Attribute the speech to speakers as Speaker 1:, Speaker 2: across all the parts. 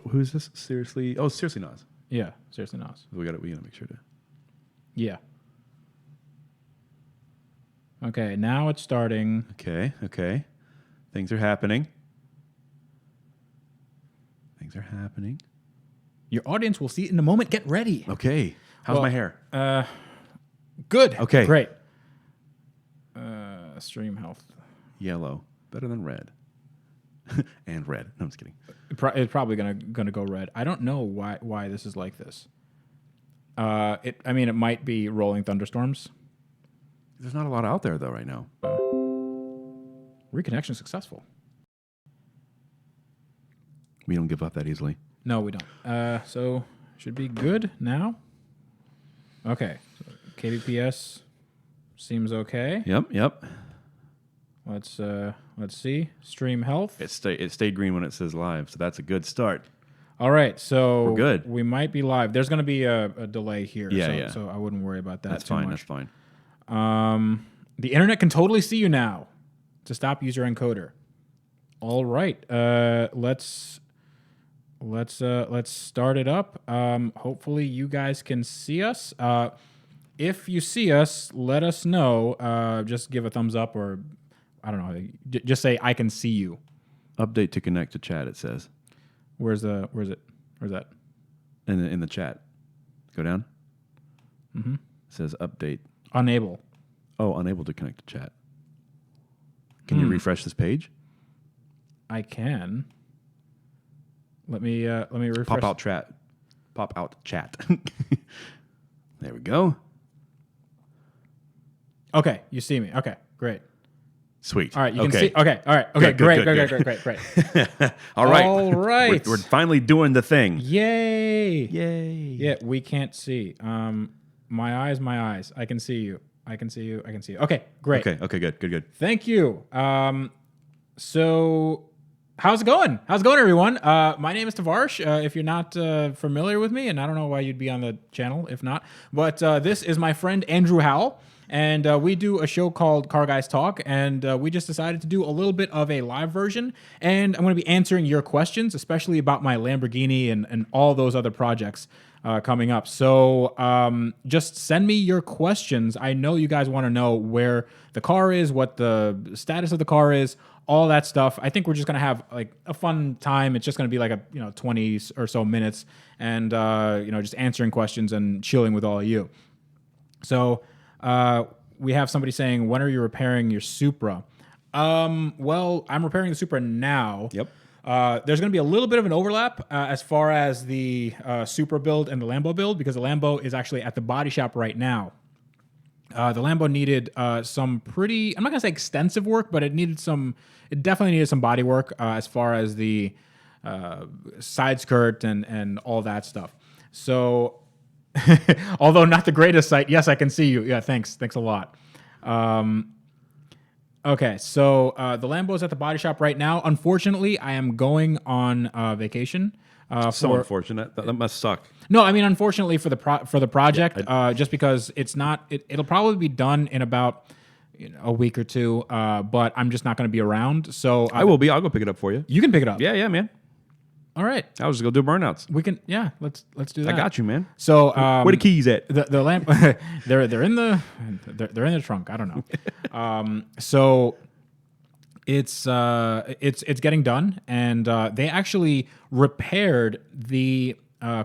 Speaker 1: Who's this? Seriously? Oh, seriously, Nas.
Speaker 2: Yeah, seriously, Nas.
Speaker 1: We gotta make sure to.
Speaker 2: Yeah. Okay, now it's starting.
Speaker 1: Okay. Things are happening.
Speaker 2: Your audience will see it in a moment. Get ready.
Speaker 1: Okay. How's my hair?
Speaker 2: Good.
Speaker 1: Okay.
Speaker 2: Great. Stream health.
Speaker 1: Yellow. Better than red. And red. No, I'm just kidding.
Speaker 2: It's probably gonna go red. I don't know why this is like this. It might be rolling thunderstorms.
Speaker 1: There's not a lot out there though right now.
Speaker 2: Reconnection successful.
Speaker 1: We don't give up that easily.
Speaker 2: No, we don't. So should be good now. Okay. So kbps seems okay.
Speaker 1: Yep.
Speaker 2: Let's see. Stream health.
Speaker 1: It stayed green when it says live, so that's a good start.
Speaker 2: All right, so
Speaker 1: we're good.
Speaker 2: We might be live. There's going to be a delay here,
Speaker 1: yeah.
Speaker 2: So I wouldn't worry about that.
Speaker 1: That's
Speaker 2: too
Speaker 1: fine.
Speaker 2: much.
Speaker 1: That's fine.
Speaker 2: The internet can totally see you now. To stop user encoder. All right, let's start it up. Hopefully you guys can see us. If you see us, let us know. Just give a thumbs up, or I don't know. Just say I can see you.
Speaker 1: Update to connect to chat. It says.
Speaker 2: Where's it? Where's that?
Speaker 1: In the chat. Go down.
Speaker 2: Mm-hmm.
Speaker 1: It says update.
Speaker 2: Unable.
Speaker 1: Oh, unable to connect to chat. Can you refresh this page?
Speaker 2: I can. Let me refresh.
Speaker 1: Pop out chat. There we go.
Speaker 2: Okay, you see me. Okay, great.
Speaker 1: Sweet.
Speaker 2: All right, you can see. Okay, all right. Okay, great.
Speaker 1: All right.
Speaker 2: All right.
Speaker 1: We're finally doing the thing.
Speaker 2: Yay.
Speaker 1: Yay.
Speaker 2: Yeah, we can't see. My eyes. I can see you. Okay, great.
Speaker 1: Okay, good.
Speaker 2: Thank you. So how's it going? Everyone? My name is Tavarish. If you're not familiar with me, and I don't know why you'd be on the channel if not, but this is my friend Andrew Howell, and we do a show called Car Guys Talk, and we just decided to do a little bit of a live version, and I'm going to be answering your questions, especially about my Lamborghini and all those other projects coming up. So just send me your questions. I know you guys want to know where the car is, what the status of the car is, all that stuff. I think we're just going to have like a fun time. It's just going to be like 20 or so minutes and, just answering questions and chilling with all of you. So we have somebody saying, when are you repairing your Supra? Well, I'm repairing the Supra now.
Speaker 1: Yep.
Speaker 2: There's going to be a little bit of an overlap as far as the Supra build and the Lambo build, because the Lambo is actually at the body shop right now. The Lambo needed some pretty, I'm not going to say extensive work, but it definitely needed some body work as far as the side skirt and all that stuff. So, although not the greatest sight, yes, I can see you. Yeah, thanks a lot. Okay, so the Lambo is at the body shop right now. Unfortunately, I am going on vacation.
Speaker 1: So unfortunate. That must suck.
Speaker 2: No, I mean, unfortunately for the project, just because it's not. It'll probably be done in about a week or two. But I'm just not going to be around. So
Speaker 1: I will be. I'll go pick it up for you.
Speaker 2: You can pick it up.
Speaker 1: Yeah, man.
Speaker 2: All right.
Speaker 1: I was just gonna do burnouts.
Speaker 2: We can. Yeah, let's do that.
Speaker 1: I got you, man.
Speaker 2: So
Speaker 1: where the keys at?
Speaker 2: The lamp. they're in the trunk. I don't know. So it's getting done, and they actually repaired the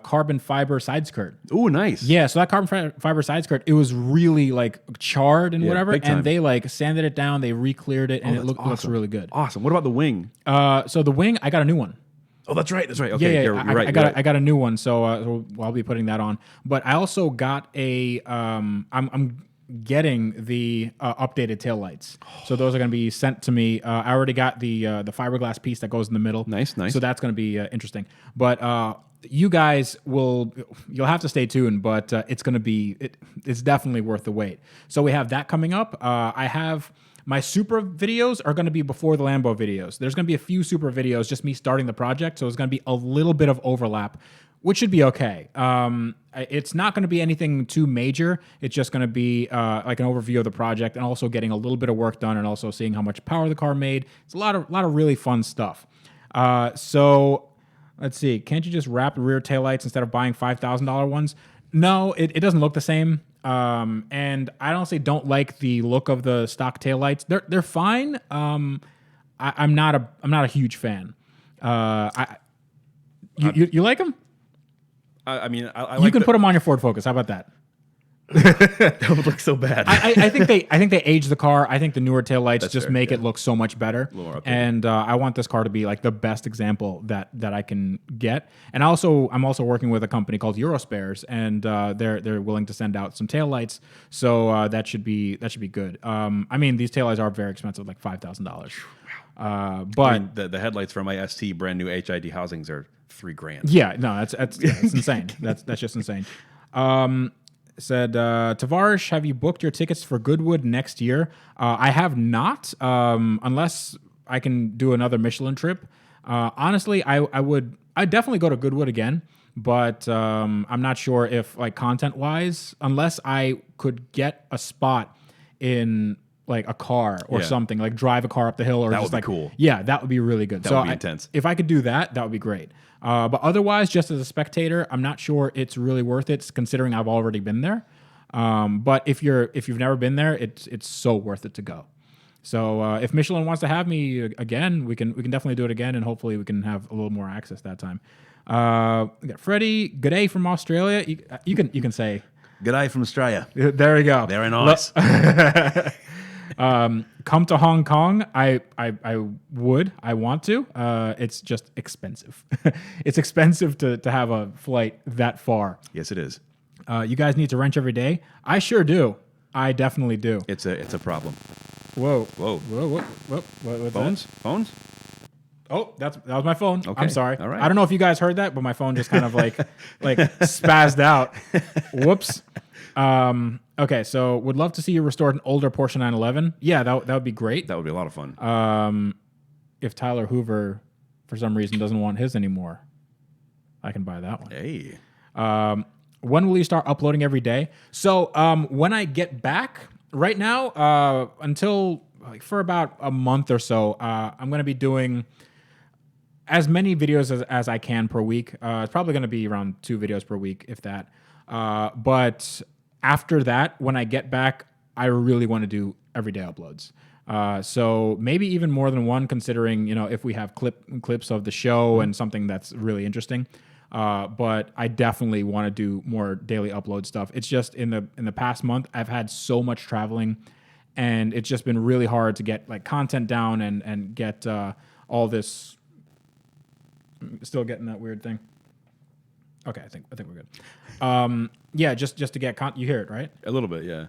Speaker 2: carbon fiber side skirt.
Speaker 1: Oh, nice.
Speaker 2: Yeah, so that carbon fiber side skirt, it was really like charred and whatever, and they like sanded it down, they re-cleared it, and it looks really good.
Speaker 1: Awesome. What about the wing?
Speaker 2: So the wing, I got a new one.
Speaker 1: Oh, that's right. Okay,
Speaker 2: yeah,
Speaker 1: you're right.
Speaker 2: I got a new one, so I'll be putting that on. But I also got a I'm getting the updated taillights. So those are going to be sent to me. I already got the fiberglass piece that goes in the middle.
Speaker 1: Nice.
Speaker 2: So that's going to be interesting. But you guys you'll have to stay tuned. But it's going to be it's definitely worth the wait. So we have that coming up. I have. My Supra videos are going to be before the Lambo videos. There's going to be a few Supra videos, just me starting the project, so it's going to be a little bit of overlap, which should be okay. It's not going to be anything too major. It's just going to be like an overview of the project and also getting a little bit of work done and also seeing how much power the car made. It's a lot of really fun stuff. So Let's see. Can't you just wrap rear taillights instead of buying $5,000 ones? No, it doesn't look the same. And I honestly don't like the look of the stock taillights. They're fine. I'm not a huge fan. You like them?
Speaker 1: I mean, I
Speaker 2: you can put them on your Ford Focus. How about that?
Speaker 1: That would look so bad.
Speaker 2: I think they age the car. I think the newer taillights just
Speaker 1: fair,
Speaker 2: make it look so much better. And I want this car to be like the best example that I can get. And I'm also working with a company called Eurospares, and they're willing to send out some taillights. So that should be good. I mean, these taillights are very expensive, like $5,000. But
Speaker 1: I mean, the headlights for my ST brand new HID housings are $3,000.
Speaker 2: Yeah, no, that's insane. That's just insane. Said, Tavarish, have you booked your tickets for Goodwood next year? I have not, unless I can do another Michelin trip. Honestly, I'd definitely go to Goodwood again, but I'm not sure if, like, content-wise, unless I could get a spot in, like, a car or something, like drive a car up the hill, or
Speaker 1: that
Speaker 2: just
Speaker 1: would be
Speaker 2: like
Speaker 1: cool.
Speaker 2: Yeah, that would be really good.
Speaker 1: That would be intense.
Speaker 2: If I could do that, that would be great. But otherwise, just as a spectator, I'm not sure it's really worth it, considering I've already been there. But if you've never been there, it's so worth it to go. So if Michelin wants to have me again, we can definitely do it again, and hopefully we can have a little more access that time. We got Freddie. Good day from Australia. You can say
Speaker 1: good day from Australia.
Speaker 2: There we go.
Speaker 1: Very nice.
Speaker 2: Come to Hong Kong. I want to. It's just expensive. It's expensive to have a flight that far.
Speaker 1: Yes, it is.
Speaker 2: You guys need to wrench every day. I sure do. I definitely do.
Speaker 1: It's a problem.
Speaker 2: Whoa.
Speaker 1: What's Phones?
Speaker 2: That?
Speaker 1: Phones?
Speaker 2: Oh, that was my phone.
Speaker 1: Okay.
Speaker 2: I'm sorry.
Speaker 1: All right.
Speaker 2: I don't know if you guys heard that, but my phone just kind of like spazzed out. Whoops. Okay, so would love to see you restored an older Porsche 911. Yeah, that would be great.
Speaker 1: That would be a lot of fun.
Speaker 2: If Tyler Hoover, for some reason, doesn't want his anymore, I can buy that one.
Speaker 1: Hey.
Speaker 2: When will you start uploading every day? So when I get back, right now, until for about a month or so, I'm going to be doing as many videos as I can per week. It's probably going to be around 2 videos per week, if that. But after that, when I get back, I really want to do everyday uploads. So maybe even more than one, considering, if we have clips of the show and something that's really interesting. But I definitely want to do more daily upload stuff. It's just in the past month, I've had so much traveling, and it's just been really hard to get like content down and get all this. Still getting that weird thing. Okay, I think we're good. Yeah, just to get you hear it, right?
Speaker 1: A little bit, yeah.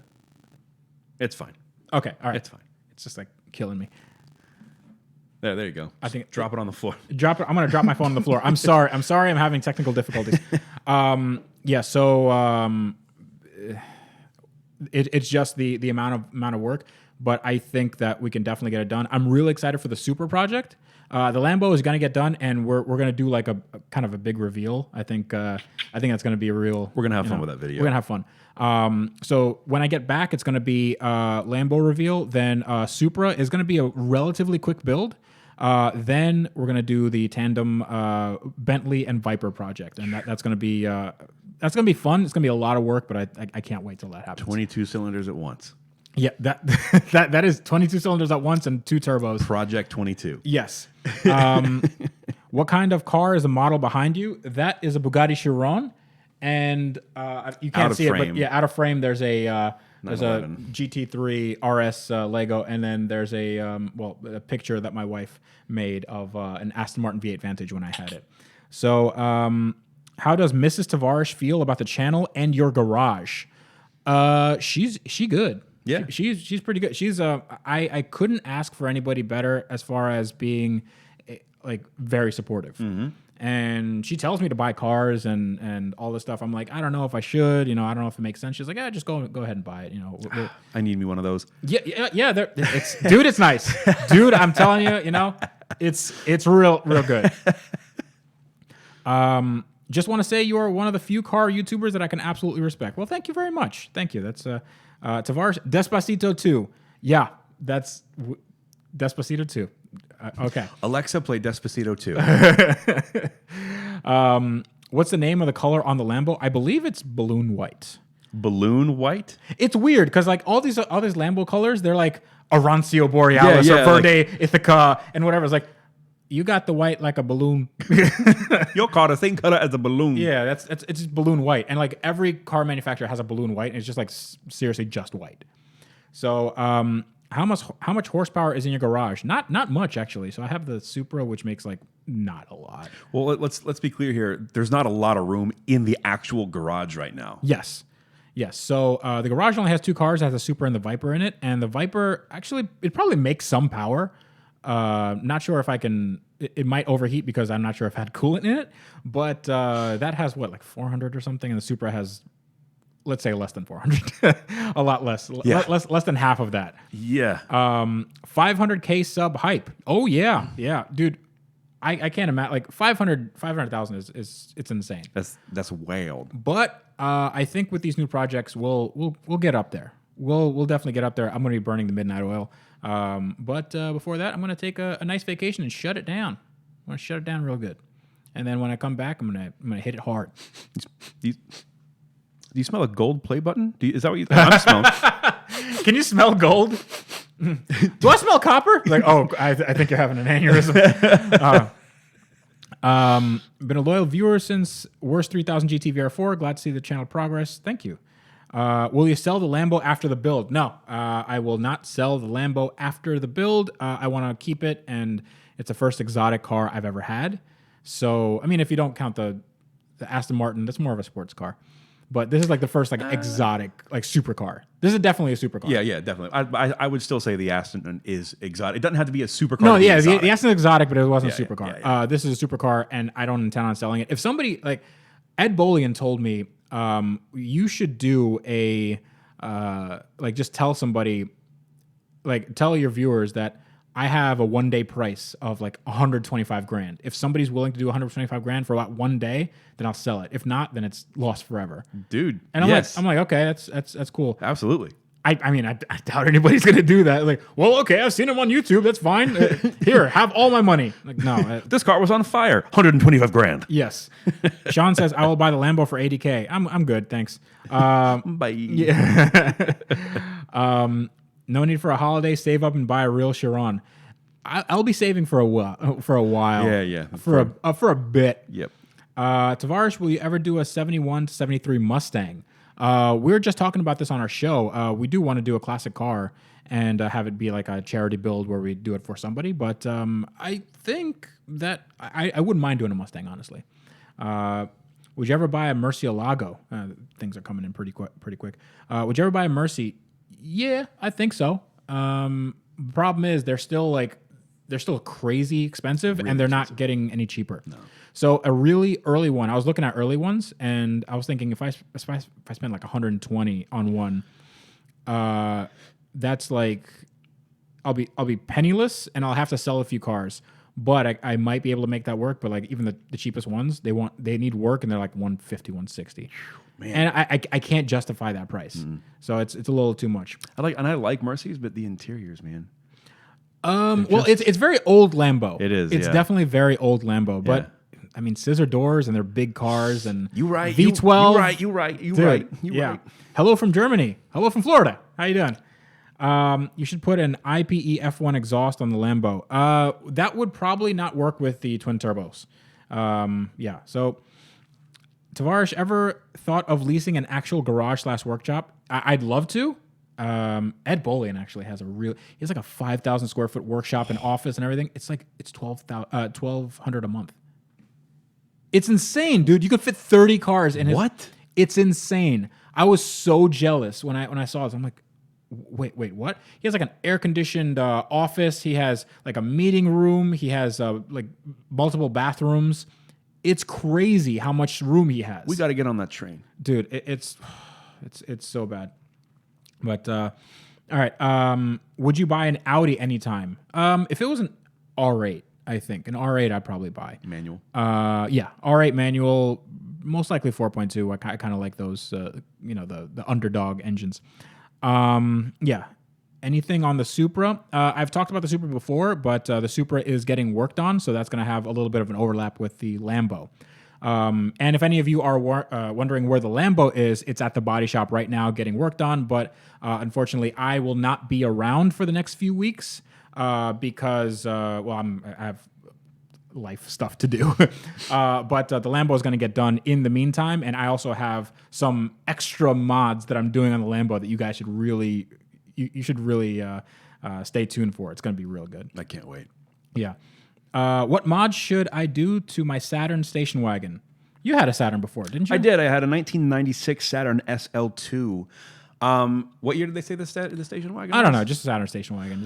Speaker 1: It's fine.
Speaker 2: Okay, all right.
Speaker 1: It's fine.
Speaker 2: It's just like killing me.
Speaker 1: There you go.
Speaker 2: I think
Speaker 1: drop it on the floor.
Speaker 2: Drop it. I'm gonna drop my phone on the floor. I'm sorry. I'm having technical difficulties. Yeah. So it's just the amount of work, but I think that we can definitely get it done. I'm really excited for the Supra project. The Lambo is gonna get done, and we're gonna do like a kind of a big reveal. I think that's gonna be a real.
Speaker 1: We're gonna have fun with that video.
Speaker 2: We're gonna have fun. So when I get back, it's gonna be Lambo reveal. Then Supra is gonna be a relatively quick build. Then we're gonna do the tandem Bentley and Viper project, and that's gonna be fun. It's gonna be a lot of work, but I can't wait till that happens.
Speaker 1: 22 cylinders at once.
Speaker 2: Yeah, that is 22 cylinders at once and 2 turbos.
Speaker 1: Project 22.
Speaker 2: Yes. What kind of car is the model behind you? That is a Bugatti Chiron, and you can't see it, but yeah, out of frame there's a GT3 RS Lego, and then there's a picture that my wife made of an Aston Martin V8 Vantage when I had it. So, how does Mrs. Tavarish feel about the channel and your garage? She good.
Speaker 1: Yeah,
Speaker 2: she's pretty good. She's I couldn't ask for anybody better as far as being like very supportive. Mm-hmm. And she tells me to buy cars and all this stuff. I'm like, I don't know if I should. I don't know if it makes sense. She's like, yeah, just go ahead and buy it.
Speaker 1: I need me one of those.
Speaker 2: Yeah. Dude, it's nice. Dude, I'm telling you, it's real good. Just want to say you are one of the few car YouTubers that I can absolutely respect. Well, thank you very much. Thank you. That's Tavarish. Despacito 2. Yeah, that's Despacito 2. Okay.
Speaker 1: Alexa, play Despacito 2.
Speaker 2: What's the name of the color on the Lambo? I believe it's balloon white.
Speaker 1: Balloon white?
Speaker 2: It's weird because like all these Lambo colors, they're like Oroncio Borealis
Speaker 1: Yeah,
Speaker 2: or Verde Ithaca and whatever. It's like, you got the white like a balloon.
Speaker 1: Your car the same color as a balloon.
Speaker 2: Yeah, it's just balloon white. And like every car manufacturer has a balloon white, and it's just like seriously just white. So how much horsepower is in your garage? Not much actually. So I have the Supra, which makes like not a lot.
Speaker 1: Well, let's be clear here. There's not a lot of room in the actual garage right now.
Speaker 2: Yes. So the garage only has 2 cars. It has a Supra and the Viper in it. And the Viper, actually, it probably makes some power. Not sure if I can... It might overheat because I'm not sure if I had coolant in it. But that has, like 400 or something? And the Supra has, let's say, less than 400. A lot less.
Speaker 1: Yeah.
Speaker 2: Less than half of that.
Speaker 1: Yeah.
Speaker 2: 500K sub hype. Oh, yeah. Yeah. Dude, I can't imagine. Like 500,000 is it's insane.
Speaker 1: That's wild.
Speaker 2: But I think with these new projects, we'll get up there. We'll definitely get up there. I'm going to be burning the midnight oil. But before that, I'm going to take a nice vacation and shut it down. I'm going to shut it down real good. And then when I come back, I'm going to hit it hard.
Speaker 1: Do you smell a gold play button? Is that what I'm smelling?
Speaker 2: Can you smell gold? Do I smell copper? Like, oh, I think you're having an aneurysm. Been a loyal viewer since Worst 3000 GT VR4. Glad to see the channel progress. Thank you. Will you sell the Lambo after the build? No, I will not sell the Lambo after the build. I want to keep it, and it's the first exotic car I've ever had. So, I mean, if you don't count the Aston Martin, that's more of a sports car. But this is like the first like exotic like supercar. This is definitely a supercar.
Speaker 1: Yeah, definitely. I would still say the Aston is exotic. It doesn't have to be a supercar.
Speaker 2: No, yeah, the Aston is exotic, but it wasn't a supercar.
Speaker 1: Yeah.
Speaker 2: This is a supercar, and I don't intend on selling it. If somebody like Ed Bolian told me, you should do a like just tell somebody, like tell your viewers that I have a 1-day price of like 125 grand. If somebody's willing to do 125 grand for about 1 day, then I'll sell it. If not, then it's lost forever.
Speaker 1: Dude.
Speaker 2: And I'm like, okay, that's cool.
Speaker 1: Absolutely.
Speaker 2: I mean, I doubt anybody's gonna do that. Like, well, okay, I've seen him on YouTube. That's fine. Here, have all my money. Like, no.
Speaker 1: This car was on fire. 125 grand.
Speaker 2: Yes. Sean says I will buy the Lambo for 80K. I'm good, thanks.
Speaker 1: Bye.
Speaker 2: Yeah. No need for a holiday. Save up and buy a real Chiron. I'll be saving for a while.
Speaker 1: Yeah.
Speaker 2: For a bit.
Speaker 1: Yep.
Speaker 2: Tavarish, will you ever do a 71 to 73 Mustang? We were just talking about this on our show. We do want to do a classic car and have it be like a charity build where we do it for somebody. But I think that I wouldn't mind doing a Mustang, honestly. Would you ever buy a Murcielago? Things are coming in pretty quick. Would you ever buy a Mercy? Yeah, I think so. The problem is they're still crazy expensive, and they're not getting any cheaper. No. So a really early one, I was looking at early ones, and I was thinking if I spend like 120 on one, that's like I'll be penniless, and I'll have to sell a few cars. But I might be able to make that work. But like even the cheapest ones, they need work, and they're like 150, 160. Man. And I can't justify that price. Mm. So it's a little too much.
Speaker 1: I like Mercedes, but the interiors, man.
Speaker 2: Well, it's very old Lambo.
Speaker 1: It is.
Speaker 2: It's definitely very old Lambo. But I mean, scissor doors, and they're big cars, and
Speaker 1: V12. You right.
Speaker 2: Hello from Germany. Hello from Florida. How you doing? You should put an IPE F1 exhaust on the Lambo. That would probably not work with the twin turbos. So Tavarish, ever thought of leasing an actual garage/workshop? I'd love to. Ed Bolian actually has he has like a 5,000 square foot workshop and office and everything. It's $1,200 a month. It's insane, dude. You could fit 30 cars in his.
Speaker 1: What?
Speaker 2: It's insane. I was so jealous when I saw this. I'm like, wait, what? He has like an air conditioned office. He has like a meeting room. He has like multiple bathrooms. It's crazy how much room he has.
Speaker 1: We got to get on that train,
Speaker 2: dude. It's so bad. But all right. Would you buy an Audi anytime? If it was an R8, I think an R8 I'd probably buy
Speaker 1: manual.
Speaker 2: R8 manual, most likely 4.2. I kind of like those. The underdog engines. Anything on the Supra? I've talked about the Supra before, but the Supra is getting worked on, so that's going to have a little bit of an overlap with the Lambo. And if any of you are wondering where the Lambo is, it's at the body shop right now getting worked on. But unfortunately, I will not be around for the next few weeks because, I have life stuff to do. But the Lambo is going to get done in the meantime. And I also have some extra mods that I'm doing on the Lambo that you guys should really, you should really stay tuned for. It's going to be real good.
Speaker 1: I can't wait.
Speaker 2: Yeah. What mod should I do to my Saturn station wagon? You had a Saturn before, didn't you?
Speaker 1: I did. I had a 1996 Saturn SL2. What year did they say the station wagon?
Speaker 2: I don't know, just a Saturn station wagon.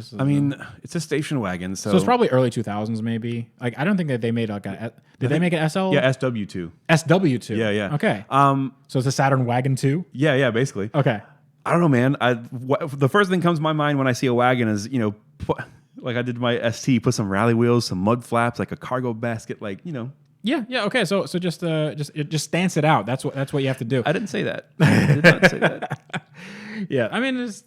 Speaker 1: It's a station wagon, so
Speaker 2: it's probably early 2000s, maybe. Like, I don't think that they made like a. Did they make an SL?
Speaker 1: Yeah, SW2.
Speaker 2: SW2.
Speaker 1: Yeah.
Speaker 2: Okay. So it's a Saturn Wagon 2.
Speaker 1: Yeah, basically.
Speaker 2: Okay.
Speaker 1: I don't know, man. The first thing comes to my mind when I see a wagon is, like I did my ST, put some rally wheels, some mud flaps, like a cargo basket,
Speaker 2: Yeah. Okay. So just stance it out. That's what you have to do.
Speaker 1: I didn't say that. I did not say that.
Speaker 2: Yeah. I mean, just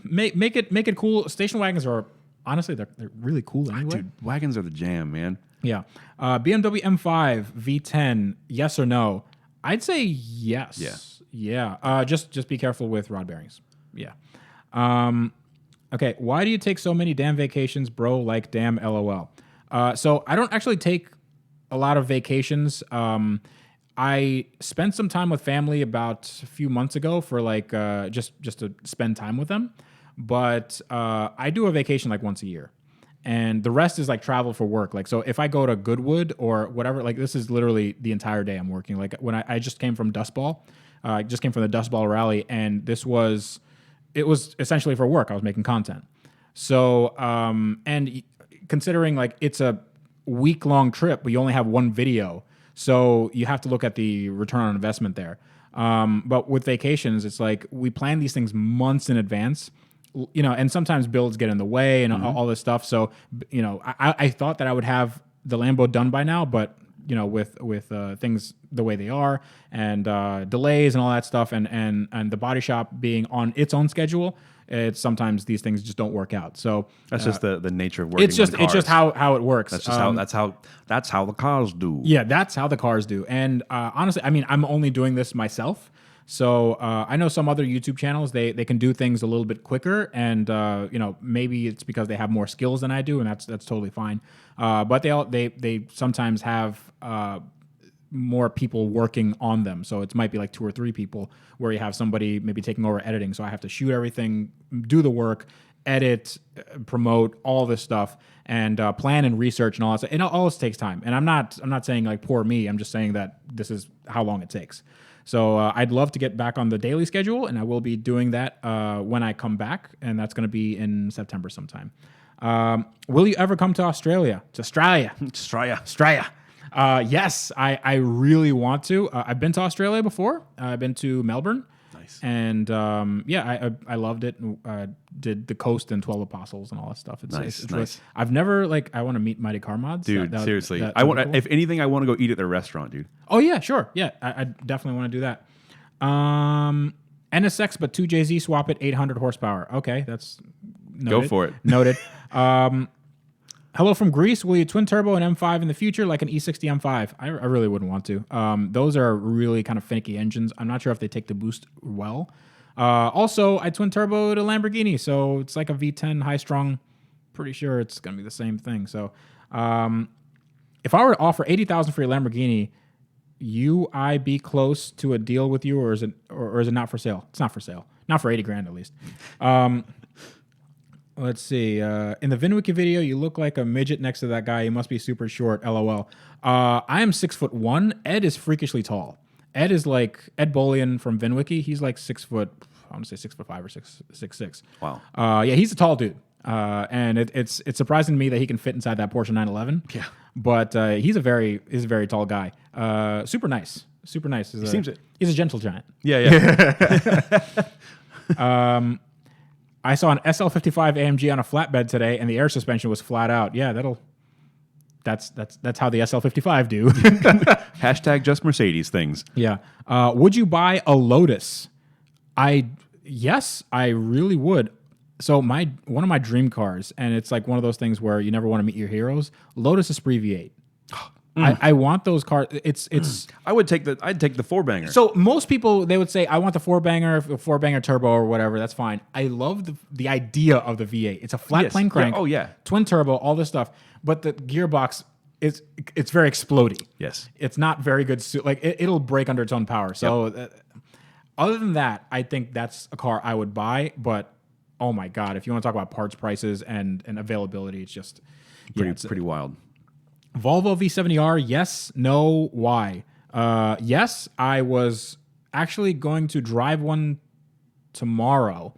Speaker 2: make it cool. Station wagons are honestly they're really cool anyway.
Speaker 1: Dude, wagons are the jam, man.
Speaker 2: Yeah. BMW M5 V10. Yes or no? I'd say yes. Yeah. Just be careful with rod bearings. Yeah. Okay. Why do you take so many damn vacations, bro? Like damn, LOL. So I don't actually take a lot of vacations. I spent some time with family about a few months ago for like just to spend time with them. But I do a vacation like once a year. And the rest is like travel for work. Like, so if I go to Goodwood or whatever, like this is literally the entire day I'm working. Like when I just came from Dust Ball, I just came from the Dust Ball rally, and it was essentially for work. I was making content. So, and considering like it's a week-long trip, but you only have one video. So you have to look at the return on investment there. But with vacations, it's like we plan these things months in advance. And sometimes builds get in the way and all this stuff. So, I thought that I would have the Lambo done by now, but with things the way they are and delays and all that stuff, and the body shop being on its own schedule, it's sometimes these things just don't work out. So
Speaker 1: that's just the nature of working.
Speaker 2: It's just how it works.
Speaker 1: That's just that's how the cars do.
Speaker 2: Yeah, that's how the cars do. And honestly, I mean, I'm only doing this myself. So I know some other YouTube channels, they can do things a little bit quicker, and maybe it's because they have more skills than I do, and that's totally fine. But they sometimes have more people working on them, so it might be like 2 or 3 people where you have somebody maybe taking over editing. So I have to shoot everything, do the work, edit, promote all this stuff, and plan and research and all that stuff. And all this takes time. And I'm not saying like poor me. I'm just saying that this is how long it takes. So I'd love to get back on the daily schedule, and I will be doing that when I come back, and that's going to be in September sometime. Will you ever come to Australia? To Australia. Yes, I really want to. I've been to Australia before. I've been to Melbourne.
Speaker 1: Nice.
Speaker 2: And I loved it. Did the Coast and 12 Apostles and all that stuff. It's
Speaker 1: nice.
Speaker 2: Really, I've never I want to meet Mighty Car Mods.
Speaker 1: Dude, seriously. I want. Cool. If anything, I want to go eat at their restaurant, dude.
Speaker 2: Oh yeah, sure. Yeah, I definitely want to do that. NSX, but 2JZ swap at 800 horsepower. Okay, that's noted.
Speaker 1: Go for it.
Speaker 2: Noted. Hello from Greece. Will you twin turbo an M5 in the future, like an E60 M5? I really wouldn't want to. Those are really kind of finicky engines. I'm not sure if they take the boost well. Also, I twin turboed a Lamborghini, so it's like a V10 high strung. Pretty sure it's going to be the same thing. So, if I were to offer $80,000 for your Lamborghini, I be close to a deal with you, or is it not for sale? It's not for sale. Not for $80,000 at least. Let's see. In the VinWiki video, you look like a midget next to that guy. He must be super short. LOL. I am 6'1". Ed is freakishly tall. Ed is like Ed Bolian from VinWiki. He's like 6 foot. I want to say 6'5" or 6'6".
Speaker 1: Wow.
Speaker 2: Yeah, he's a tall dude. And it's surprising to me that he can fit inside that Porsche 911.
Speaker 1: Yeah.
Speaker 2: But he's a very tall guy. Super nice. Super nice.
Speaker 1: Seems it. He's
Speaker 2: a gentle giant.
Speaker 1: Yeah.
Speaker 2: I saw an SL55 AMG on a flatbed today, and the air suspension was flat out. Yeah, that's how the SL55 do.
Speaker 1: Hashtag just Mercedes things.
Speaker 2: Yeah. Would you buy a Lotus? Yes, I really would. So one of my dream cars, and it's like one of those things where you never want to meet your heroes. Lotus Esprit V8. I want those cars. It's
Speaker 1: I'd take the four banger.
Speaker 2: So most people, they would say, I want the four banger turbo or whatever. That's fine. I love the idea of the V8. It's a flat plane crank.
Speaker 1: Yeah. Oh yeah.
Speaker 2: Twin turbo, all this stuff. But the gearbox it's very explodey.
Speaker 1: Yes.
Speaker 2: It's not very good. Like it'll break under its own power. So other than that, I think that's a car I would buy. But oh my God, if you want to talk about parts prices and availability, it's just
Speaker 1: it's pretty wild.
Speaker 2: Volvo V70R, yes, no, why? Yes, I was actually going to drive one tomorrow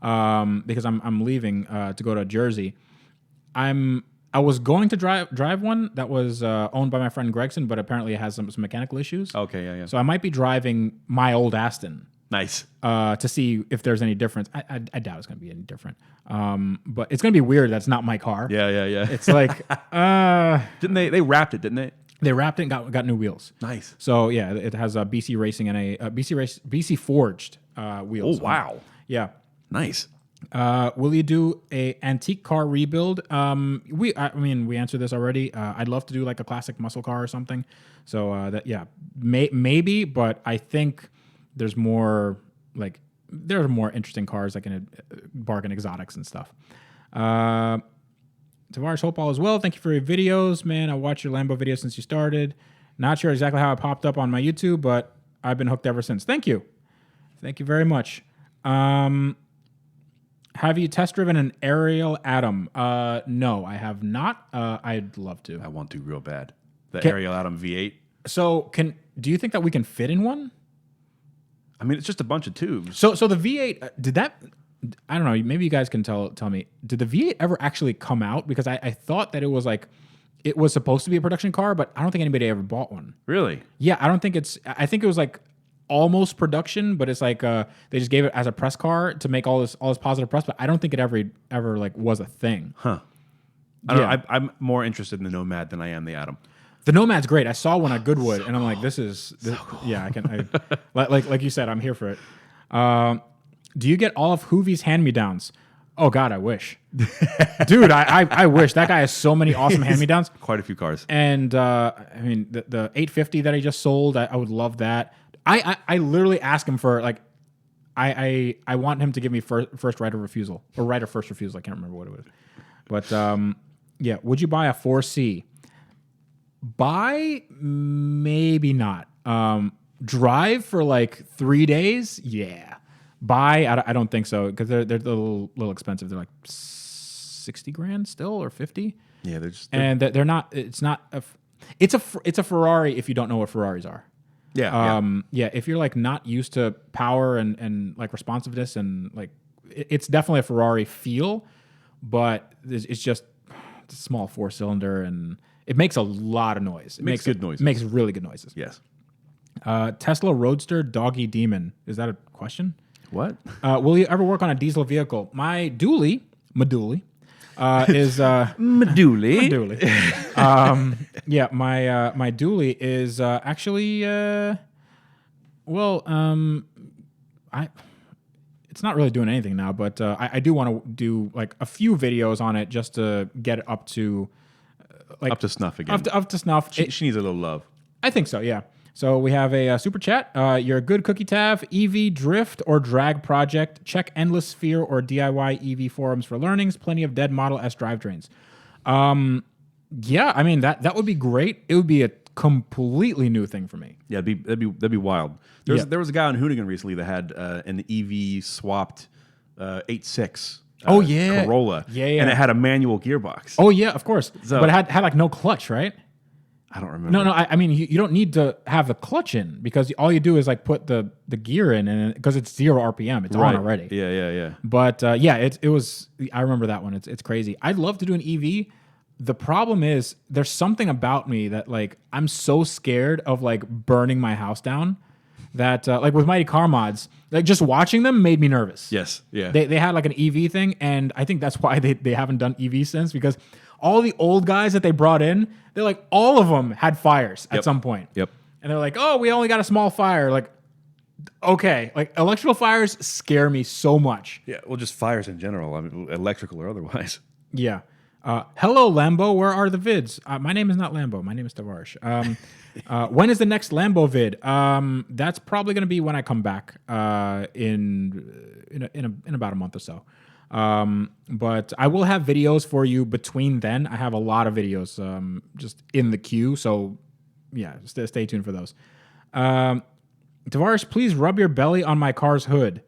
Speaker 2: because I'm leaving to go to Jersey. I was going to drive one that was owned by my friend Gregson, but apparently it has some mechanical issues.
Speaker 1: Okay, yeah.
Speaker 2: So I might be driving my old Aston.
Speaker 1: Nice.
Speaker 2: To see if there's any difference. I doubt it's going to be any different. But it's going to be weird. That's not my car.
Speaker 1: Yeah.
Speaker 2: It's like,
Speaker 1: didn't they wrapped it? Didn't they?
Speaker 2: They wrapped it and got new wheels.
Speaker 1: Nice.
Speaker 2: So yeah, it has a BC Racing and a BC forged wheels.
Speaker 1: Oh wow.
Speaker 2: Yeah.
Speaker 1: Nice.
Speaker 2: Will you do a antique car rebuild? We answered this already. I'd love to do like a classic muscle car or something. So maybe, but I think there's more interesting cars like in bargain exotics and stuff. Tavarish hope all is well. Thank you for your videos, man. I watched your Lambo video since you started. Not sure exactly how it popped up on my YouTube, but I've been hooked ever since. Thank you very much. Have you test driven an Ariel Atom? No, I have not. I'd love to.
Speaker 1: I want to real bad. The Ariel Atom V8.
Speaker 2: So do you think that we can fit in one?
Speaker 1: I mean, it's just a bunch of tubes.
Speaker 2: So the V8, did that, I don't know, maybe you guys can tell me, did the V8 ever actually come out? Because I thought that it was supposed to be a production car, but I don't think anybody ever bought one.
Speaker 1: Really?
Speaker 2: Yeah, I think it was like almost production, but it's like they just gave it as a press car to make all this positive press, but I don't think it ever like was a thing.
Speaker 1: Huh. I don't know. I'm more interested in the Nomad than I am the Atom.
Speaker 2: The Nomad's great. I saw one at Goodwood, and I'm like, this is cool. Yeah, like you said, I'm here for it. Do you get all of Hoovie's hand-me-downs? Oh God, I wish. Dude, I wish. That guy has so many awesome hand-me-downs.
Speaker 1: Quite a few cars.
Speaker 2: And I mean, the 850 that he just sold, I would love that. I literally asked him for like, I want him to give me first right of refusal or right of first refusal. I can't remember what it was, but yeah. Would you buy a 4C? Buy, maybe not. Drive for like 3 days, yeah. Buy, I don't think so because they're a little expensive. They're like 60 grand still or 50.
Speaker 1: Yeah,
Speaker 2: they're not. It's not. It's a Ferrari if you don't know what Ferraris are.
Speaker 1: Yeah.
Speaker 2: Yeah. If you're like not used to power and like responsiveness and like it's definitely a Ferrari feel, but it's just a small 4-cylinder and it makes a lot of noise. It makes
Speaker 1: good noises.
Speaker 2: It makes really good noises.
Speaker 1: Yes.
Speaker 2: Tesla Roadster Doggy Demon. Is that a question?
Speaker 1: What?
Speaker 2: Will you ever work on a diesel vehicle? My dually is
Speaker 1: Meduly.
Speaker 2: yeah, my dually is actually it's not really doing anything now, but I do want to do like a few videos on it just to get it up to
Speaker 1: up to snuff again.
Speaker 2: Up to snuff.
Speaker 1: She needs a little love.
Speaker 2: I think so, yeah. So we have a super chat. You're a good cookie Tav, EV drift or drag project. Check Endless Sphere or DIY EV forums for learnings. Plenty of dead Model S drivetrains. Yeah, I mean that would be great. It would be a completely new thing for me.
Speaker 1: Yeah, that'd be wild. There was a guy on Hoonigan recently that had an EV swapped 8.6. Corolla.
Speaker 2: Yeah.
Speaker 1: And it had a manual gearbox.
Speaker 2: Oh yeah, of course.
Speaker 1: So,
Speaker 2: but it had like no clutch, right?
Speaker 1: I don't remember.
Speaker 2: No. I mean, you don't need to have the clutch in because all you do is like put the gear in, and because it's 0 RPM, it's on already.
Speaker 1: Yeah.
Speaker 2: But yeah, it was. I remember that one. It's crazy. I'd love to do an EV. The problem is there's something about me that like I'm so scared of like burning my house down that like with Mighty Car Mods, like just watching them made me nervous.
Speaker 1: Yes. Yeah.
Speaker 2: They had like an EV thing, and I think that's why they haven't done EV since because all the old guys that they brought in, they're like all of them had fires at some point.
Speaker 1: Yep.
Speaker 2: And they're like, oh, we only got a small fire. Like, okay, like electrical fires scare me so much.
Speaker 1: Yeah. Well, just fires in general. I mean, electrical or otherwise.
Speaker 2: Yeah. Hello, Lambo. Where are the vids? My name is not Lambo. My name is Tavarish. When is the next Lambo vid? That's probably going to be when I come back in about a month or so. But I will have videos for you between then. I have a lot of videos just in the queue. So yeah, stay tuned for those. Tavarish, please rub your belly on my car's hood.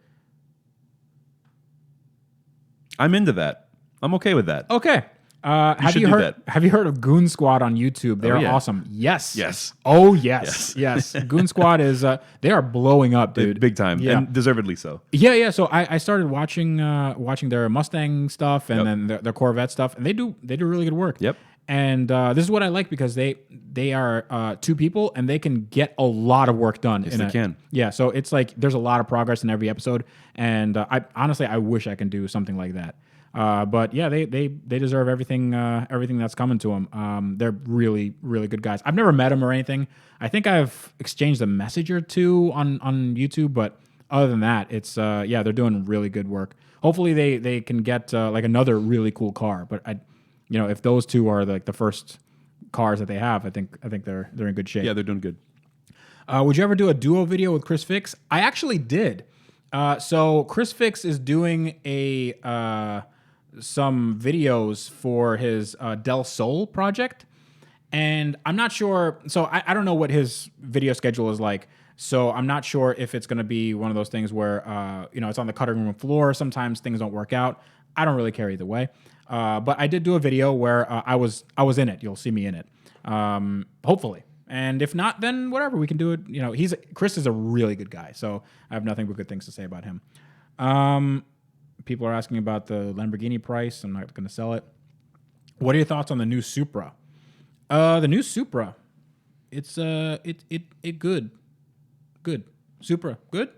Speaker 1: I'm into that. I'm okay with that.
Speaker 2: Okay. Have you heard of Goon Squad on YouTube? They're awesome. Yes.
Speaker 1: Yes.
Speaker 2: Oh yes. Yes. Goon Squad is they are blowing up, dude.
Speaker 1: Big time.
Speaker 2: Yeah.
Speaker 1: And deservedly so.
Speaker 2: Yeah. So I started watching their Mustang stuff and then their Corvette stuff, and they do really good work.
Speaker 1: Yep.
Speaker 2: And this is what I like because they are two people and they can get a lot of work done.
Speaker 1: Yes, they can.
Speaker 2: Yeah. So it's like there's a lot of progress in every episode, and I wish I can do something like that. But yeah, they deserve everything that's coming to them. They're really, really good guys. I've never met them or anything. I think I've exchanged a message or two on YouTube, but other than that, it's they're doing really good work. Hopefully they can get like another really cool car. But if those two are like the first cars that they have, I think they're in good shape.
Speaker 1: Yeah, they're doing good.
Speaker 2: Would you ever do a duo video with Chris Fix? I actually did. So Chris Fix is doing some videos for his Del Sol project, and I'm not sure. So I don't know what his video schedule is like. So I'm not sure if it's going to be one of those things where it's on the cutting room floor. Sometimes things don't work out. I don't really care either way. But I did do a video where I was in it. You'll see me in it, hopefully. And if not, then whatever, we can do it. Chris is a really good guy, so I have nothing but good things to say about him. People are asking about the Lamborghini price. I'm not going to sell it. What are your thoughts on the new Supra? The new Supra, it's good. Supra, good.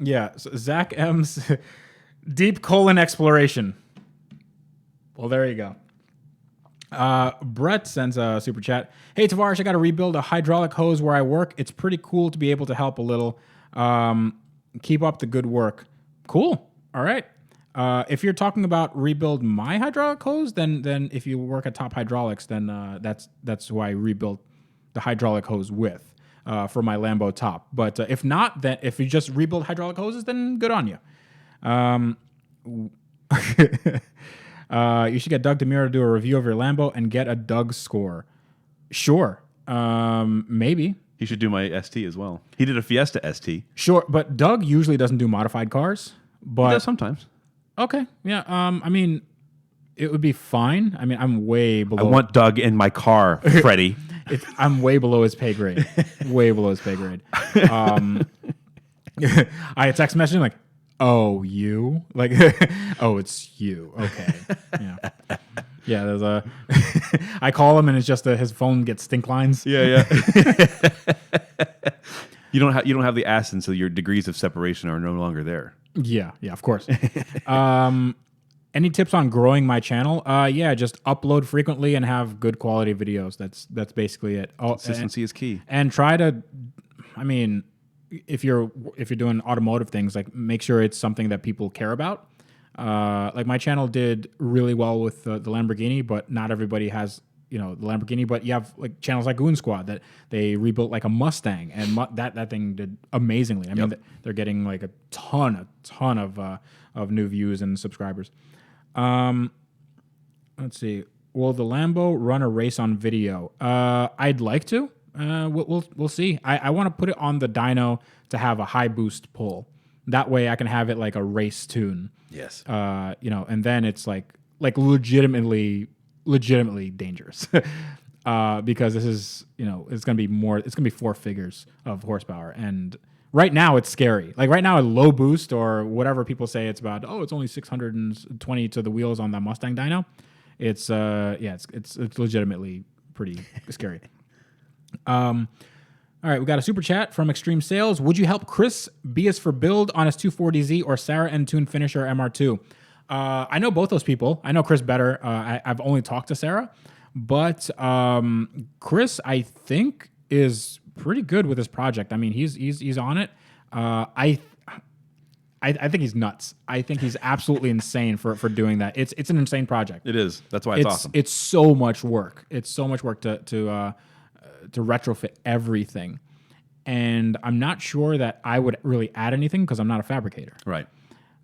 Speaker 2: Yeah. So Zach M's deep colon exploration. Well, there you go. Brett sends a super chat. Hey, Tavarish, I got to rebuild a hydraulic hose where I work. It's pretty cool to be able to help a little. Keep up the good work. Cool. All right. If you're talking about rebuild my hydraulic hose, then if you work at Top Hydraulics, then that's who I rebuilt the hydraulic hose with for my Lambo top. But if not, then if you just rebuild hydraulic hoses, then good on you. You should get Doug DeMuro to do a review of your Lambo and get a Doug score. Sure. Maybe.
Speaker 1: He should do my ST as well. He did a Fiesta ST.
Speaker 2: Sure, but Doug usually doesn't do modified cars. But
Speaker 1: he does sometimes.
Speaker 2: Okay. Yeah. I mean, it would be fine. I mean, I'm way below.
Speaker 1: I want Doug in my car, Freddie.
Speaker 2: I'm way below his pay grade. Way below his pay grade. I had text messaging like, "Oh, you?" Like, "Oh, it's you." Okay. Yeah. Yeah. There's a. I call him and it's just his phone gets stink lines.
Speaker 1: Yeah. You don't have the accent, so your degrees of separation are no longer there.
Speaker 2: Yeah. Of course. Any tips on growing my channel? Yeah, just upload frequently and have good quality videos. That's basically it.
Speaker 1: Consistency is key.
Speaker 2: And try to, I mean, if you're doing automotive things, like make sure it's something that people care about. Like my channel did really well with the Lamborghini, but not everybody has the Lamborghini. But you have like channels like Goon Squad that they rebuilt like a Mustang, and that thing did amazingly. I mean, they're getting like a ton of new views and subscribers. Let's see. Will the Lambo run a race on video? I'd like to. We'll see. I want to put it on the dyno to have a high boost pull. That way I can have it like a race tune.
Speaker 1: Yes.
Speaker 2: And then it's like legitimately dangerous. Because this is, it's going to be 4 figures of horsepower. And right now it's scary. Like right now a low boost or whatever people say it's about, it's only 620 to the wheels on that Mustang dyno. It's it's legitimately pretty scary. All right, we got a super chat from Extreme Sales. Would you help Chris Bias for build on his 240Z or Sarah and Tune Finisher MR2? I know both those people. I know Chris better. I've only talked to Sarah, but Chris, I think, is pretty good with this project. I mean, he's on it. I I think he's nuts. I think he's absolutely insane for doing that. It's an insane project.
Speaker 1: It is. That's why it's awesome.
Speaker 2: It's so much work. It's so much work to retrofit everything. And I'm not sure that I would really add anything because I'm not a fabricator.
Speaker 1: Right.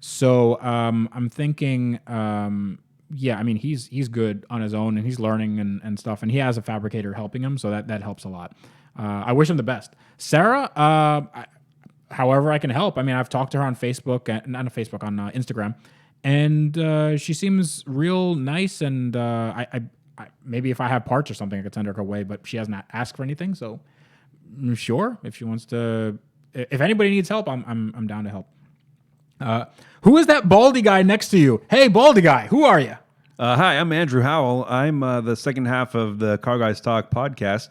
Speaker 2: So I'm thinking, yeah, I mean, he's good on his own and he's learning and stuff. And he has a fabricator helping him. So that helps a lot. I wish him the best. Sarah, however I can help. I mean, I've talked to her on Facebook, not on Facebook, on Instagram. And she seems real nice. And I maybe if I have parts or something, I could send her way. But she hasn't asked for anything. So sure, if she wants to, if anybody needs help, I'm down to help. Who is that baldy guy next to you? Hey, baldy guy, who are you?
Speaker 1: Hi, I'm Andrew Howell. I'm the second half of the Car Guys Talk podcast.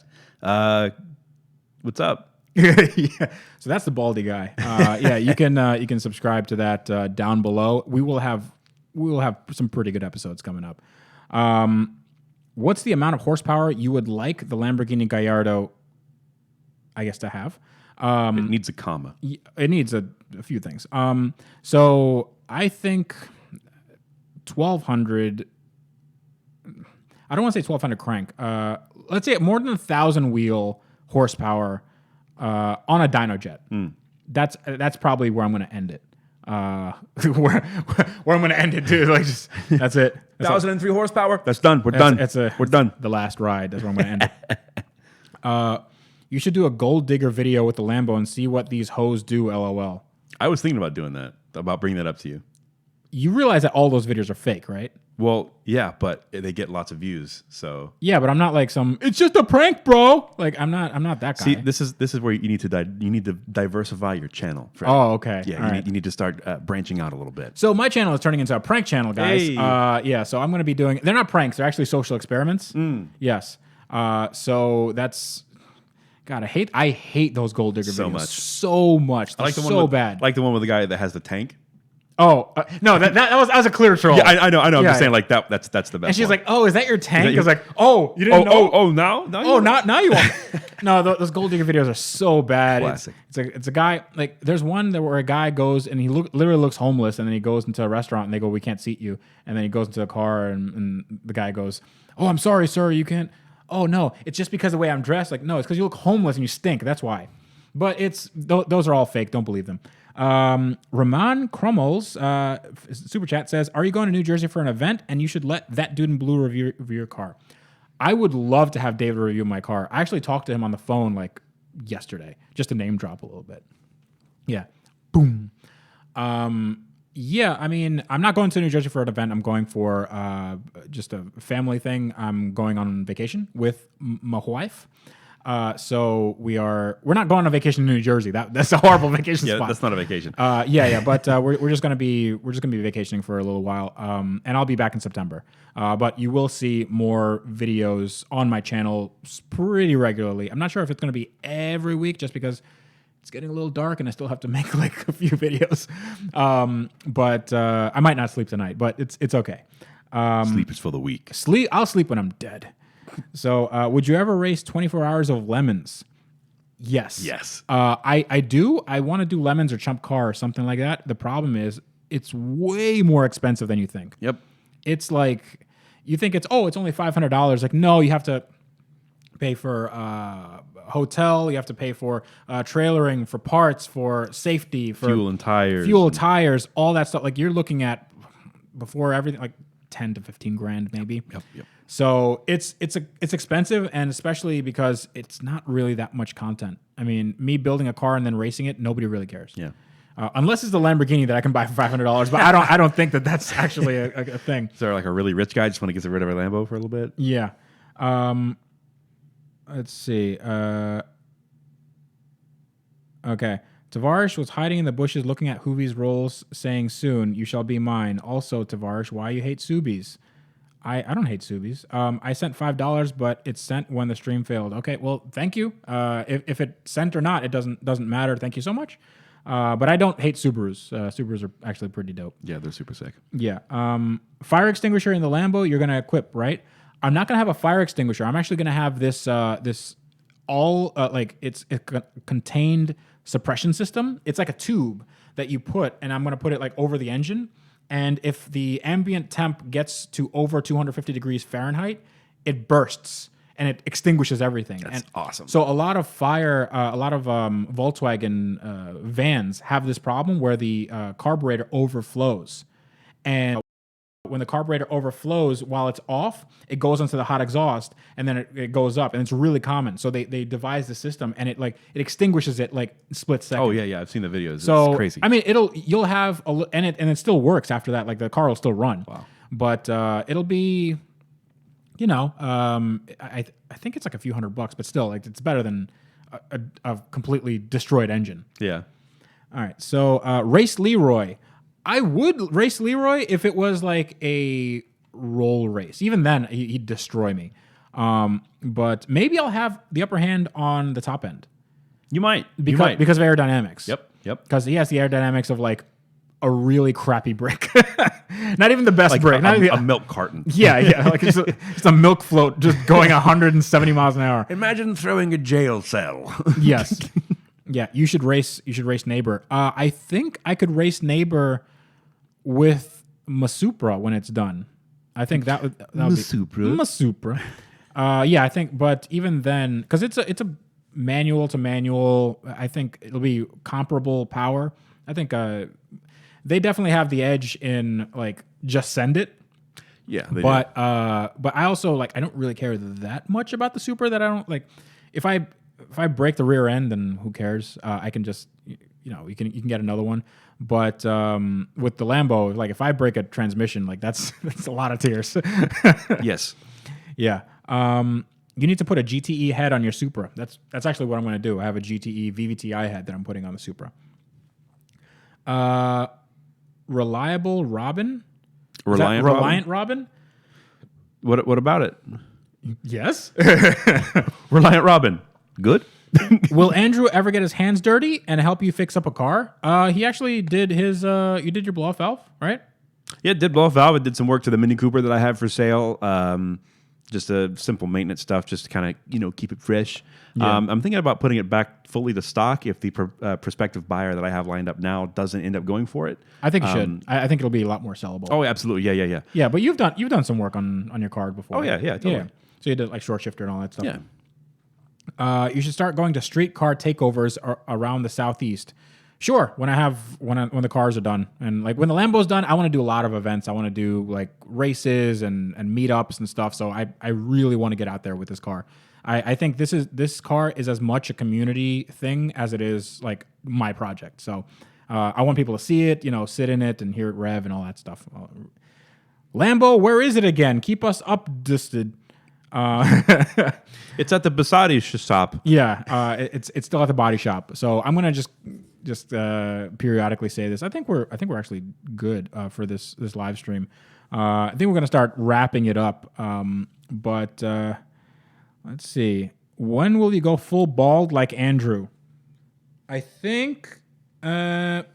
Speaker 1: What's up?
Speaker 2: Yeah. So that's the baldy guy. Yeah, you can subscribe to that down below. We will have some pretty good episodes coming up. What's the amount of horsepower you would like the Lamborghini Gallardo, I guess, to have?
Speaker 1: It needs a comma.
Speaker 2: It needs a few things. So I think 1,200. I don't want to say 1,200 crank. Let's say more than 1,000 wheel horsepower on a dyno jet. That's probably where I'm going to end it. Where I'm going to end it too. Like that's it.
Speaker 1: 1,003 horsepower. That's done. We're done. We're done.
Speaker 2: The last ride. That's where I'm going to end it. You should do a gold digger video with the Lambo and see what these hoes do. LOL.
Speaker 1: I was thinking about doing that. About bringing that up to you.
Speaker 2: You realize that all those videos are fake, right?
Speaker 1: Well, yeah, but they get lots of views. So
Speaker 2: yeah, but I'm not like it's just a prank, bro. Like I'm not that guy.
Speaker 1: See, this is where you need to diversify your channel. Fred.
Speaker 2: Oh, okay.
Speaker 1: Yeah, you need to start branching out a little bit.
Speaker 2: So my channel is turning into a prank channel, guys.
Speaker 1: Hey.
Speaker 2: Yeah, so I'm going to be doing. They're not pranks. They're actually social experiments. Yes. So that's. God, I hate those gold digger videos so much. They're so bad.
Speaker 1: Like the one with the guy that has the tank.
Speaker 2: Oh no, that was a clear troll.
Speaker 1: Yeah, I know. I'm just saying, like that's the best.
Speaker 2: And she's
Speaker 1: one.
Speaker 2: like, "Oh, is that your tank?" I was like, "Oh, you didn't know? Now you want?" No, those gold digger videos are so bad.
Speaker 1: Classic.
Speaker 2: It's a guy like there's one where a guy goes and he literally looks homeless, and then he goes into a restaurant and they go, "We can't seat you," and then he goes into a car and the guy goes, "Oh, I'm sorry, sir, you can't." Oh no, it's just because of the way I'm dressed. Like no, it's because you look homeless and you stink. That's why. But those are all fake. Don't believe them. Rahman Crummels, super chat says, "Are you going to New Jersey for an event? And you should let that dude in blue review your car." I would love to have David review my car. I actually talked to him on the phone like yesterday, just to name drop a little bit. Yeah, boom. Yeah, I mean, I'm not going to New Jersey for an event. I'm going for just a family thing. I'm going on vacation with my wife. So we're not going on vacation to New Jersey. That's a horrible vacation spot.
Speaker 1: Yeah, that's not a vacation.
Speaker 2: But we're just gonna be vacationing for a little while. And I'll be back in September. But you will see more videos on my channel pretty regularly. I'm not sure if it's gonna be every week, just because it's getting a little dark and I still have to make like a few videos. But I might not sleep tonight, but it's okay.
Speaker 1: Sleep is for the weak.
Speaker 2: I'll sleep when I'm dead. So, would you ever race 24 hours of lemons? Yes.
Speaker 1: Yes.
Speaker 2: I do. I want to do lemons or chump car or something like that. The problem is it's way more expensive than you think.
Speaker 1: Yep.
Speaker 2: It's like you think it's only $500. Like no, you have to pay for hotel. You have to pay for trailering, for parts, for safety, for
Speaker 1: fuel and tires,
Speaker 2: all that stuff. Like you're looking at before everything like 10 to 15 grand maybe.
Speaker 1: Yep.
Speaker 2: So it's expensive, and especially because it's not really that much content. I mean, me building a car and then racing it, nobody really cares.
Speaker 1: Yeah.
Speaker 2: Unless it's the Lamborghini that I can buy for $500, but I don't think that's actually a thing.
Speaker 1: Is there like a really rich guy just want to get rid of a Lambo for a little bit?
Speaker 2: Yeah. Let's see. Okay. Tavarish was hiding in the bushes looking at Hoovy's rolls, saying, "Soon you shall be mine." Also, Tavarish, why you hate Subies? I don't hate Subies. I sent $5, but it sent when the stream failed. Okay, well, thank you. If it sent or not, it doesn't matter. Thank you so much. But I don't hate Subarus. Subarus are actually pretty dope.
Speaker 1: Yeah, they're super sick.
Speaker 2: Yeah. Fire extinguisher in the Lambo, you're gonna equip, right? I'm not gonna have a fire extinguisher. I'm actually gonna have this all like it's a contained suppression system. It's like a tube that you put, and I'm going to put it like over the engine. And if the ambient temp gets to over 250 degrees Fahrenheit, it bursts and it extinguishes everything.
Speaker 1: That's awesome.
Speaker 2: So a lot of Volkswagen vans have this problem where the carburetor overflows. And when the carburetor overflows while it's off, it goes into the hot exhaust, and then it goes up, and it's really common. So they devised the system, and it extinguishes it like split second.
Speaker 1: Oh yeah, I've seen the videos.
Speaker 2: So
Speaker 1: it's crazy.
Speaker 2: I mean, you'll have and it still works after that. Like the car will still run.
Speaker 1: Wow.
Speaker 2: But it'll be, I think it's like a few $100, but still, like it's better than a completely destroyed engine.
Speaker 1: Yeah.
Speaker 2: All right. So Race Leroy. I would race Leroy if it was like a roll race. Even then, he'd destroy me. But maybe I'll have the upper hand on the top end.
Speaker 1: You might.
Speaker 2: Because of aerodynamics.
Speaker 1: Yep.
Speaker 2: Because he has the aerodynamics of like a really crappy brick. Not even the best
Speaker 1: Like
Speaker 2: brick.
Speaker 1: a milk carton.
Speaker 2: Yeah. Like it's a milk float just going 170 miles an hour.
Speaker 1: Imagine throwing a jail cell.
Speaker 2: Yes. Yeah, you should race Neighbor. I think I could race Neighbor with my Supra when it's done. I think that would be Supra. Yeah, I think, but even then, because it's a manual to manual, I think it'll be comparable power. I think they definitely have the edge in like just send it.
Speaker 1: Yeah,
Speaker 2: but I also like I don't really care that much about the Supra that I don't like. If I break the rear end, then who cares? I can just you can get another one. But with the Lambo, like if I break a transmission, like that's a lot of tears.
Speaker 1: Yes.
Speaker 2: Yeah. You need to put a GTE head on your Supra. That's actually what I'm going to do. I have a GTE VVTi head that I'm putting on the Supra. Reliable Robin.
Speaker 1: Reliant
Speaker 2: Robin.
Speaker 1: What about it?
Speaker 2: Yes.
Speaker 1: Reliant Robin. Good.
Speaker 2: Will Andrew ever get his hands dirty and help you fix up a car? He actually did his. You did your blow off valve, right?
Speaker 1: Yeah, did blow off valve. I did some work to the Mini Cooper that I have for sale. Just a simple maintenance stuff, just to kind of keep it fresh.
Speaker 2: Yeah.
Speaker 1: I'm thinking about putting it back fully to stock if the prospective buyer that I have lined up now doesn't end up going for it.
Speaker 2: I think you should. I think it'll be a lot more sellable.
Speaker 1: Oh, absolutely. Yeah.
Speaker 2: Yeah, but you've done some work on your car before.
Speaker 1: Oh yeah, totally.
Speaker 2: Yeah. So you did like short shifter and all that stuff.
Speaker 1: Yeah.
Speaker 2: You should start going to streetcar takeovers around the Southeast. Sure, when the cars are done, and like when the Lambo's done, I want to do a lot of events. I want to do like races and meetups and stuff. So I really want to get out there with this car. I think this car is as much a community thing as it is like my project. So I want people to see it, sit in it and hear it rev and all that stuff. Lambo, where is it again? Keep us updated.
Speaker 1: It's at the Body shop.
Speaker 2: Yeah, it's still at the body shop. So I'm gonna just periodically say this. I think we're actually good for this live stream. I think we're gonna start wrapping it up. But let's see. When will you go full bald like Andrew? I think 5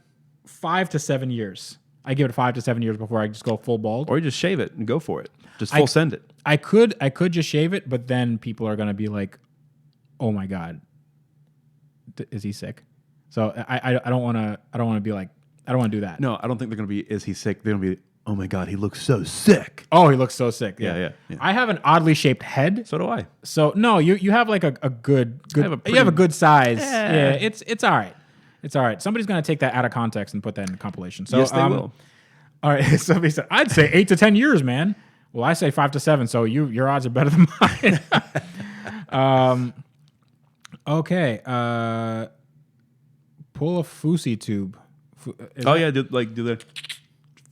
Speaker 2: to 7 years. I give it 5 to 7 years before I just go full bald.
Speaker 1: Or you just shave it and go for it. Just full send it.
Speaker 2: I could just shave it, but then people are gonna be like, "Oh my god, is he sick?" So I don't want to be like, I don't want to do that.
Speaker 1: No, I don't think they're gonna be. Is he sick? They're gonna be. Oh my god, he looks so sick.
Speaker 2: Oh, he looks so sick.
Speaker 1: Yeah.
Speaker 2: I have an oddly shaped head.
Speaker 1: So do I.
Speaker 2: So no, you have like a good. You have a good size. Yeah, it's all right. It's all right. Somebody's gonna take that out of context and put that in a compilation. So
Speaker 1: yes, they will.
Speaker 2: All right. Somebody said, I'd say 8 to 10 years, man. Well, I say 5 to 7, so your odds are better than mine. Okay. Pull a Fusi tube.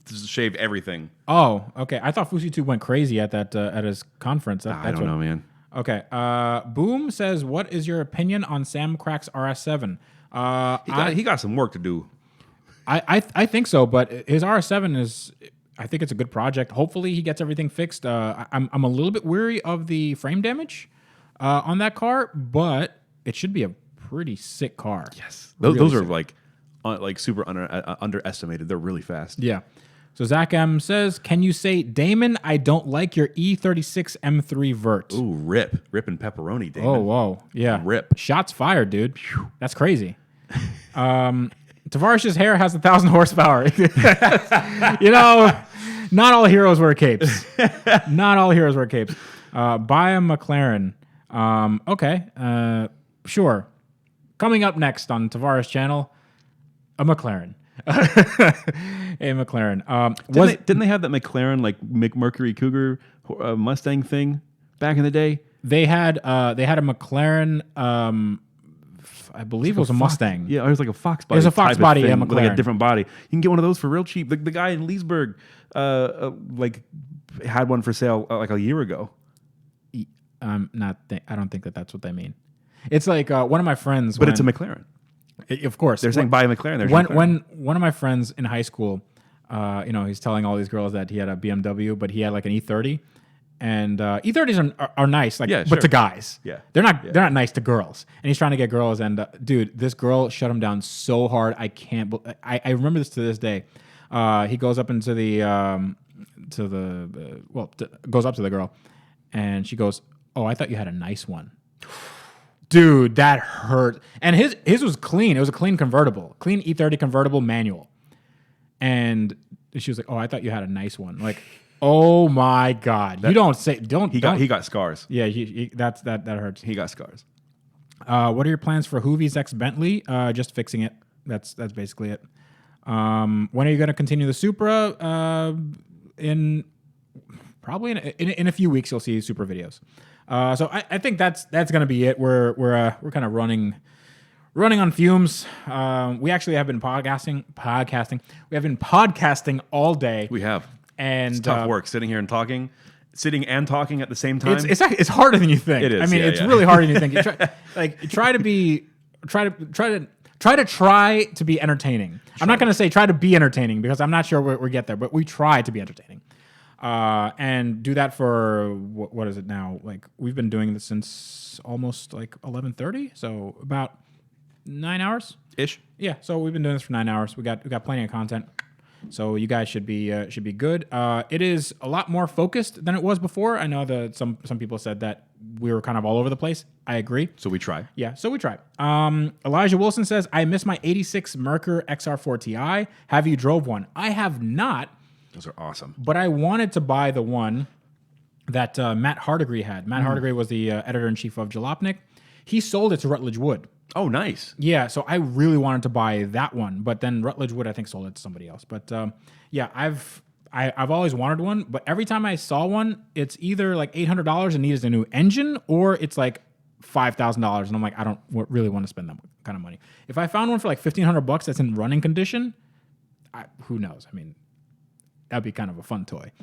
Speaker 1: Just shave everything.
Speaker 2: Oh, okay. I thought Fusi tube went crazy at that at his conference.
Speaker 1: I don't know, man.
Speaker 2: Okay. Boom says, what is your opinion on Sam Crack's RS7?
Speaker 1: He got some work to do.
Speaker 2: I think so, but his RS7 is. I think it's a good project. Hopefully, he gets everything fixed. I'm a little bit weary of the frame damage on that car, but it should be a pretty sick car.
Speaker 1: Yes, those are like super underestimated. They're really fast.
Speaker 2: Yeah. So Zach M says, "Can you say, Damon, I don't like your E36 M3 vert."
Speaker 1: Ooh, rip and pepperoni, Damon.
Speaker 2: Oh, whoa, yeah,
Speaker 1: Rip.
Speaker 2: Shots fired, dude. That's crazy. Tavarish's hair has 1,000 horsepower. You know, not all heroes wear capes. Not all heroes wear capes. Buy a McLaren. Okay. Sure. Coming up next on Tavarish channel, a McLaren. A McLaren.
Speaker 1: Didn't they have that McLaren like Mercury Cougar Mustang thing back in the day?
Speaker 2: They had a McLaren. I believe it was a Mustang.
Speaker 1: Yeah, it was like a Fox body.
Speaker 2: It was a Fox body,
Speaker 1: thing,
Speaker 2: yeah,
Speaker 1: with like a
Speaker 2: McLaren.
Speaker 1: different body. You can get one of those for real cheap. The guy in Leesburg, like had one for sale like a year ago.
Speaker 2: I don't think that's what they mean. It's like one of my friends.
Speaker 1: But it's a McLaren.
Speaker 2: Of course,
Speaker 1: They're saying buy a McLaren. There's
Speaker 2: when one of my friends in high school, he's telling all these girls that he had a BMW, but he had like an E30. And E30s are nice, like, but to guys, they're not nice to girls. And he's trying to get girls, and dude, this girl shut him down so hard. I can't. I remember this to this day. He goes up into the goes up to the girl, and she goes, "Oh, I thought you had a nice one." Dude, that hurt. And his was clean. It was a clean convertible, clean E30 convertible manual. And she was like, "Oh, I thought you had a nice one." Like. Oh my God! You don't say don't.
Speaker 1: He got scars.
Speaker 2: Yeah, that hurts.
Speaker 1: He got scars.
Speaker 2: What are your plans for Hoovie's X Bentley? Just fixing it. That's basically it. When are you going to continue the Supra? In a few weeks, you'll see Supra videos. So I think that's going to be it. We're kind of running on fumes. We actually have been podcasting. We have been podcasting all day.
Speaker 1: We have.
Speaker 2: And
Speaker 1: it's tough work sitting here and talking at the same time.
Speaker 2: It's harder than you think.
Speaker 1: It is.
Speaker 2: I mean, it's really harder than you think. You try to be entertaining. Sure. I'm not going to say try to be entertaining because I'm not sure we get there, but we try to be entertaining. And do that for what is it now? Like we've been doing this since almost like 11:30, so about 9 hours
Speaker 1: ish.
Speaker 2: Yeah, so we've been doing this for 9 hours. We got plenty of content. So you guys should be good. It is a lot more focused than it was before. I know that some people said that we were kind of all over the place. I agree.
Speaker 1: So we try.
Speaker 2: Yeah, so we try. Elijah Wilson says, I miss my 86 Merkur XR4 Ti. Have you drove one? I have not.
Speaker 1: Those are awesome.
Speaker 2: But I wanted to buy the one that Matt Hardigree had. Matt Hardigree was the editor-in-chief of Jalopnik. He sold it to Rutledge Wood.
Speaker 1: Oh, nice.
Speaker 2: Yeah, so I really wanted to buy that one, but then Rutledge Wood, I think, sold it to somebody else. But yeah, I've always wanted one, but every time I saw one, it's either like $800 and needs a new engine, or it's like $5,000, and I'm like, I don't really want to spend that kind of money. If I found one for like $1,500 that's in running condition, who knows? I mean, that'd be kind of a fun toy.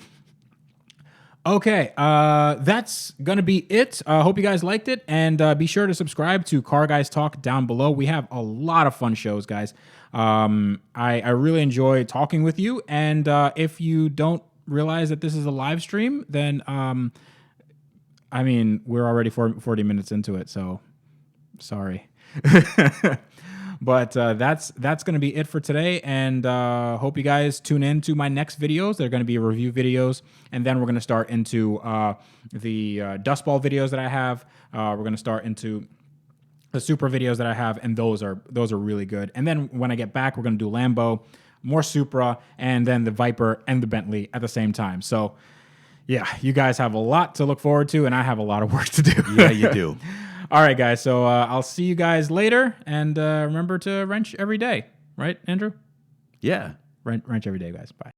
Speaker 2: Okay, that's going to be it. Hope you guys liked it, and be sure to subscribe to Car Guys Talk down below. We have a lot of fun shows, guys. I really enjoy talking with you, and if you don't realize that this is a live stream, then, I mean, we're already 40 minutes into it, so sorry. But that's going to be it for today, and hope you guys tune in to my next videos. They're going to be review videos, and then we're going to start into the Dust Ball videos that I have. We're going to start into the Supra videos that I have, and those are really good. And then when I get back, we're going to do Lambo, more Supra, and then the Viper and the Bentley at the same time. So, yeah, you guys have a lot to look forward to, and I have a lot of work to do.
Speaker 1: Yeah, you do.
Speaker 2: All right, guys. So I'll see you guys later, and remember to wrench every day, right, Andrew?
Speaker 1: Yeah.
Speaker 2: Wrench every day, guys. Bye.